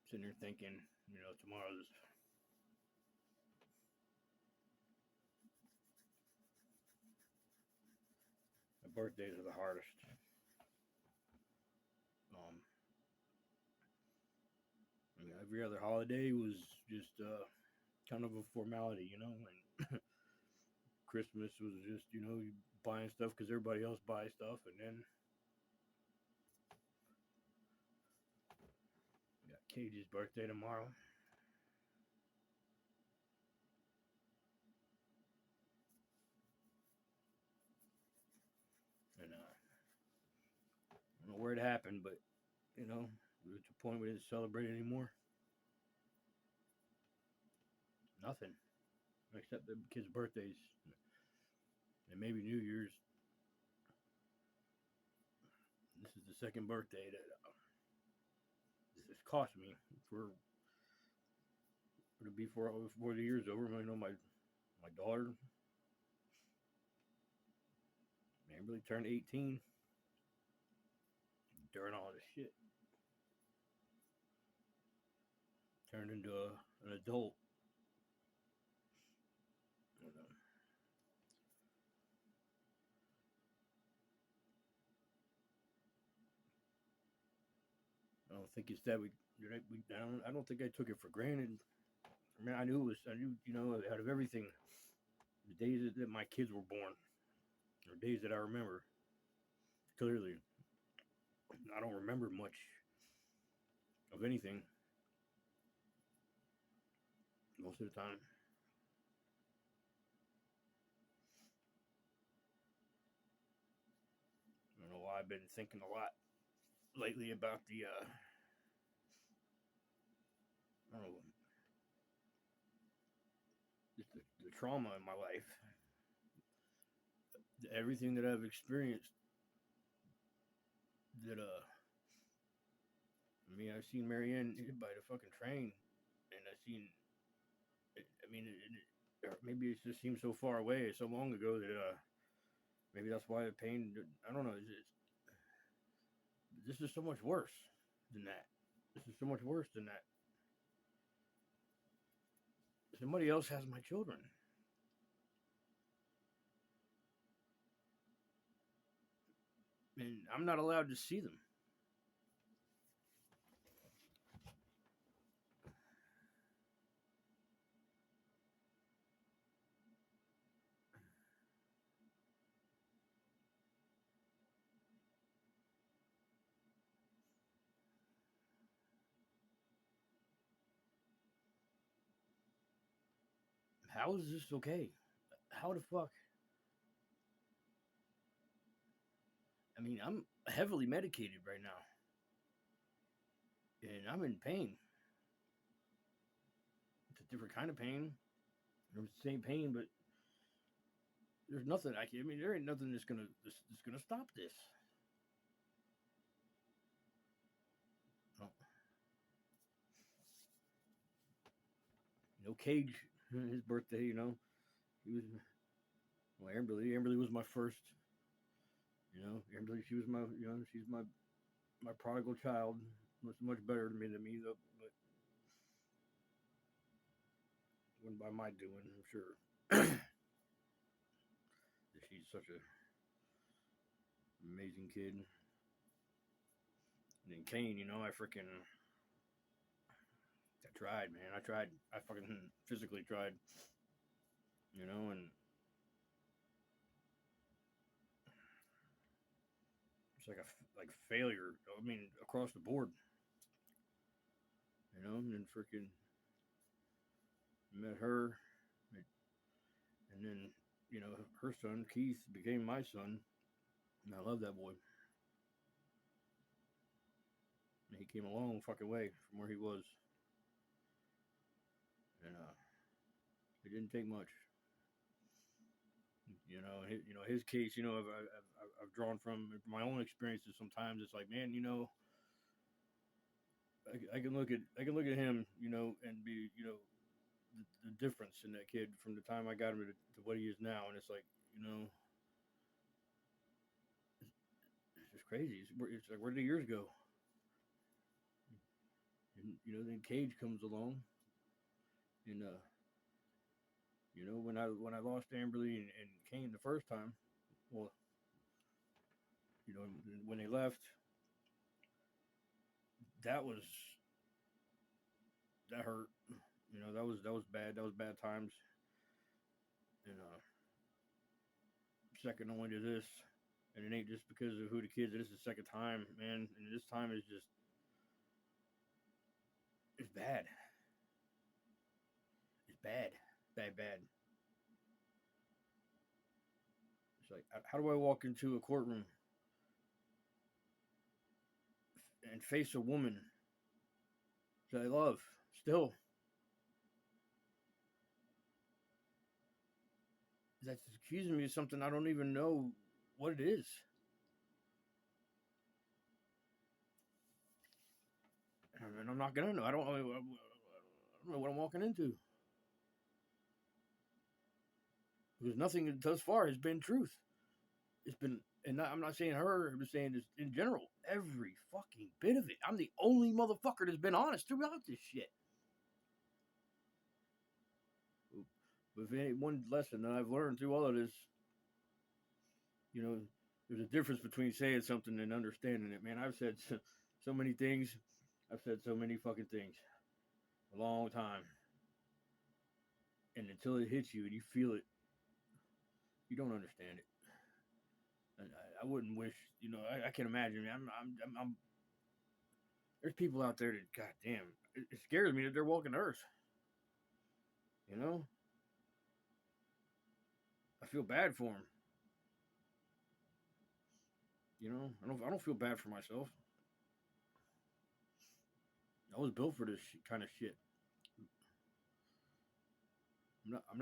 sitting there thinking, tomorrow's my birthdays are the hardest. Um, every other holiday was just kind of a formality, and Christmas was just you buying stuff because everybody else buys stuff, and then we got Cage's birthday tomorrow. And I don't know where it happened, but we're at the point we didn't celebrate anymore. Nothing except the kids' birthdays and maybe New Year's. This is the second birthday that this has cost me for to be before the year's over. My daughter man really turned 18 during all this shit. Turned into an adult. And, I don't think it's that I don't think I took it for granted. I mean, I knew, out of everything, the days that my kids were born, or days that I remember clearly, I don't remember much of anything most of the time. I don't know why I've been thinking a lot lately about I don't know, just the trauma in my life, everything that I've experienced. That I mean, I've seen Marianne hit by the fucking train, and I've seen. I mean, or maybe it just seems so far away, so long ago that maybe that's why the pain. I don't know. This is so much worse than that. This is so much worse than that. Somebody else has my children, and I'm not allowed to see them. How is this okay? How the fuck? I mean, I'm heavily medicated right now, and I'm in pain. It's a different kind of pain. It's the same pain, but there's nothing I can. I mean, there ain't nothing that's gonna stop this. Oh, Cage, his birthday. He was well. Amberly was my first. Amberly, she was my. She's my prodigal child. Much better than me though. But it wasn't by my doing, I'm sure. She's such a amazing kid. And then Kane, I tried, man. I tried. I fucking physically tried. And it's like failure. I mean, across the board. And then freaking met her, and then her son Keith became my son, and I love that boy. And he came a long fucking way from where he was, and it didn't take much. His case. I've drawn from my own experiences. Sometimes it's like, man, I can look at him, and be, the difference in that kid from the time I got him to what he is now, and it's like, it's just crazy. It's like, where did the years go? then Cage comes along, and when I lost Amberly and Kane the first time, well, when they left, that was that hurt. That was bad. That was bad times. And second only to this, and it ain't just because of who the kids. This is the second time, man, and this time is just it's bad. It's bad, bad, bad. It's like, how do I walk into a courtroom and face a woman that I love still that's accusing me of something I don't even know what it is? And I'm not gonna know. I don't know what I'm walking into because nothing thus far has been truth. It's been, and I'm not saying her. I'm just saying this in general. Every fucking bit of it. I'm the only motherfucker that's been honest throughout this shit. But if any one lesson that I've learned through all of this, there's a difference between saying something and understanding it. Man, I've said so many things. I've said so many fucking things a long time, and until it hits you and you feel it, you don't understand it. And I wouldn't wish, I can imagine. I'm there's people out there that, goddamn, it scares me that they're walking the earth. I feel bad for them. I don't feel bad for myself. I was built for this kind of shit. I'm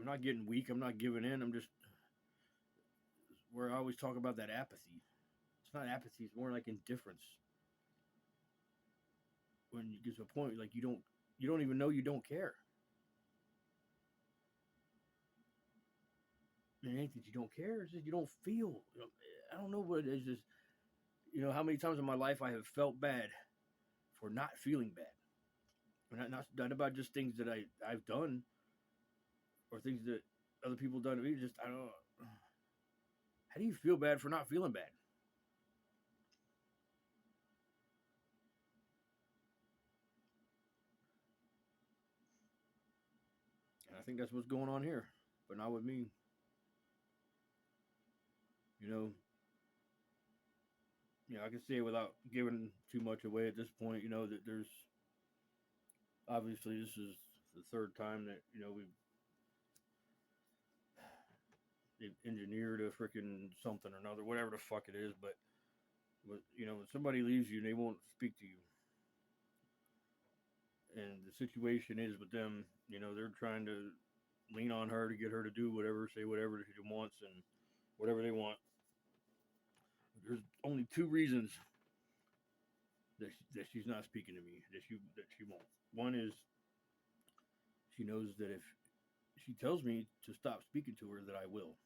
not getting weak. I'm not giving in. I'm just where I always talk about that apathy. It's not apathy. It's more like indifference. When you get to a point like you don't even know you don't care. And it ain't that you don't care. It's just you don't feel. I don't know what it is. Just how many times in my life I have felt bad for not feeling bad. Not about just things that I've done or things that other people done to me. Just I don't know. How do you feel bad for not feeling bad? And I think that's what's going on here, but not with me. You know, I can say it without giving too much away at this point. That there's obviously this is the third time that they've engineered a freaking something or another, whatever the fuck it is. But when somebody leaves you and they won't speak to you, and the situation is with them, they're trying to lean on her to get her to do whatever, say whatever she wants, and whatever they want. There's only two reasons that she's not speaking to me, that she won't. One is she knows that if she tells me to stop speaking to her, that I will,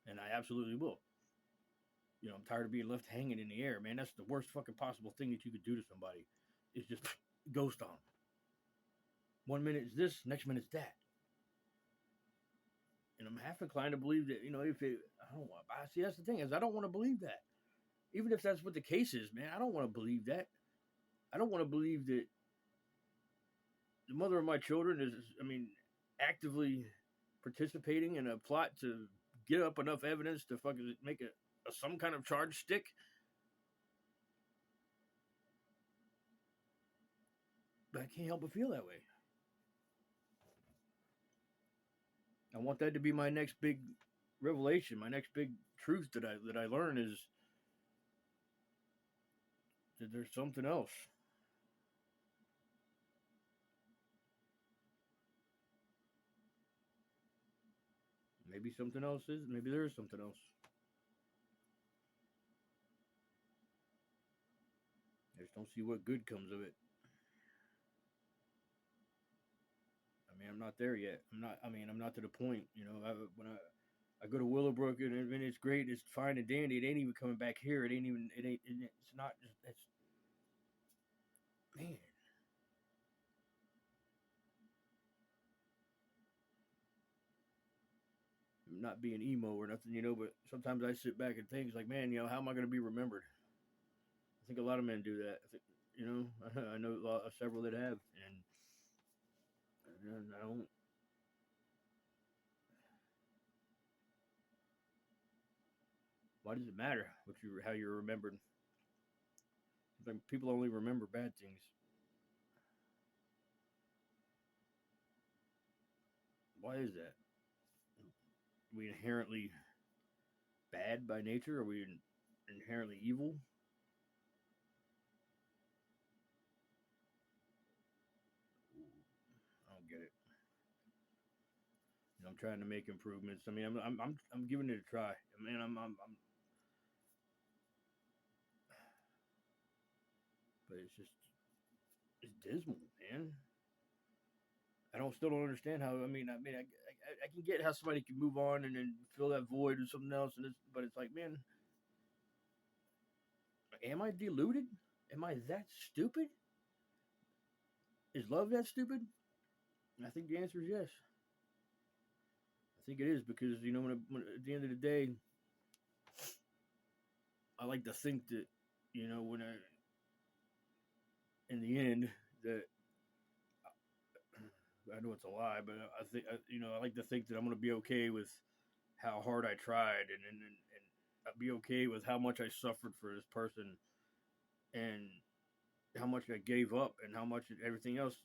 and I absolutely will. I'm tired of being left hanging in the air, man. That's the worst fucking possible thing that you could do to somebody. Is just ghost on them. 1 minute is this, next minute is that. And I'm half inclined to believe that, if it, I don't want, see, that's the thing is I don't want to believe that. Even if that's what the case is, man, I don't want to believe that. I don't want to believe that the mother of my children is, actively participating in a plot to get up enough evidence to fucking make some kind of charge stick. But I can't help but feel that way. I want that to be my next big revelation, my next big truth that I learn is that there's something else. Maybe something else is. Maybe there is something else. I just don't see what good comes of it. I'm not there yet. I'm not to the point. When I go to Willowbrook and it's great, it's fine and dandy. It ain't even coming back here. It ain't even. It's not. Man, I'm not being emo or nothing, but sometimes I sit back and think, like, man, how am I going to be remembered? I think a lot of men do that. I think, I know several that have, and I don't. Why does it matter how you're remembered? Like people only remember bad things. Why is that? Are we inherently bad by nature? Are we inherently evil? I don't get it. I'm trying to make improvements. I mean, I'm giving it a try. I mean, but it's dismal, man. I still don't understand how. I can get how somebody can move on and then fill that void with something else, but it's like, man, am I deluded? Am I that stupid? Is love that stupid? I think the answer is yes. I think it is because at the end of the day, I like to think that when in the end that I know it's a lie, but I think I like to think that I'm going to be okay with how hard I tried, and I'll be okay with how much I suffered for this person, and how much I gave up, and how much everything else,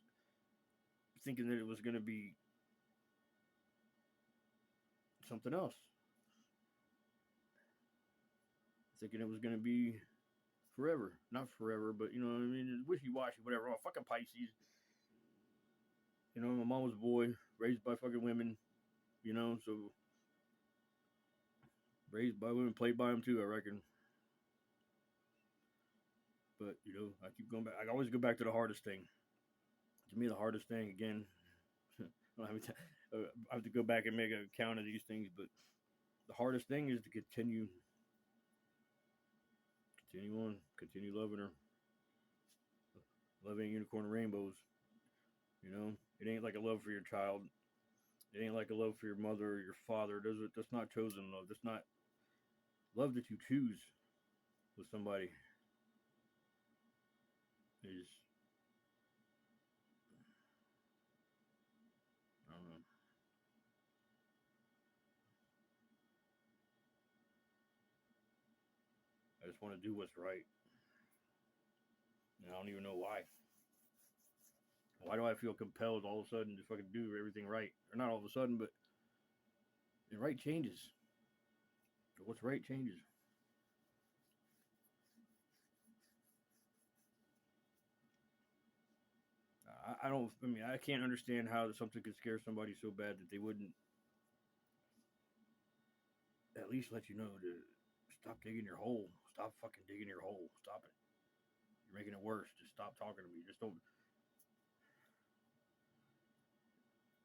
thinking that it was going to be something else, thinking it was going to be forever, not forever, but you know what I mean, wishy washy, whatever. Oh, fucking Pisces. My mom was a boy, raised by fucking women, so raised by women, played by them too, I reckon. But I keep going back. I always go back to the hardest thing. To me, the hardest thing again. I have to go back and make a count of these things, but the hardest thing is to continue on, continue loving her. Love ain't unicorn and rainbows. It ain't like a love for your child. It ain't like a love for your mother or your father. That's not chosen love. That's not love that you choose with somebody. Is I don't know. I just want to do what's right, and I don't even know why. Why do I feel compelled all of a sudden to fucking do everything right? Or not all of a sudden, but the right changes. What's right changes. I don't. I mean, I can't understand how something could scare somebody so bad that they wouldn't at least let you know to stop digging your hole. Stop fucking digging your hole. Stop it. You're making it worse. Just stop talking to me. Just don't.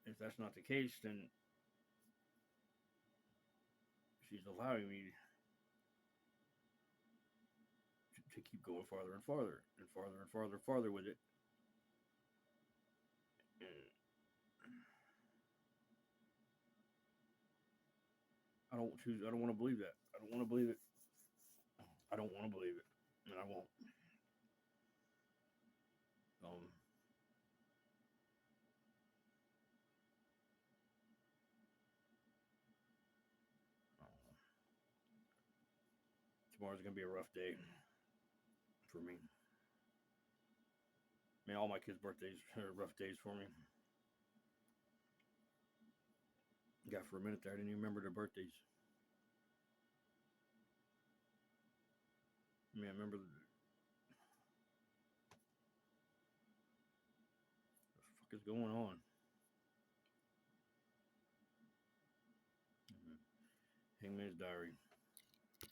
If that's not the case, then she's allowing me to keep going farther and farther and farther and farther and farther with it. And I don't choose. I don't want to believe that. I don't want to believe it. I don't want to believe it, and I won't. Um, Tomorrow's gonna be a rough day for me. I mean, all my kids' birthdays are rough days for me. Got for a minute there, I didn't even remember their birthdays. I mean, I remember the fuck is going on. Mm-hmm. Hangman's Diary.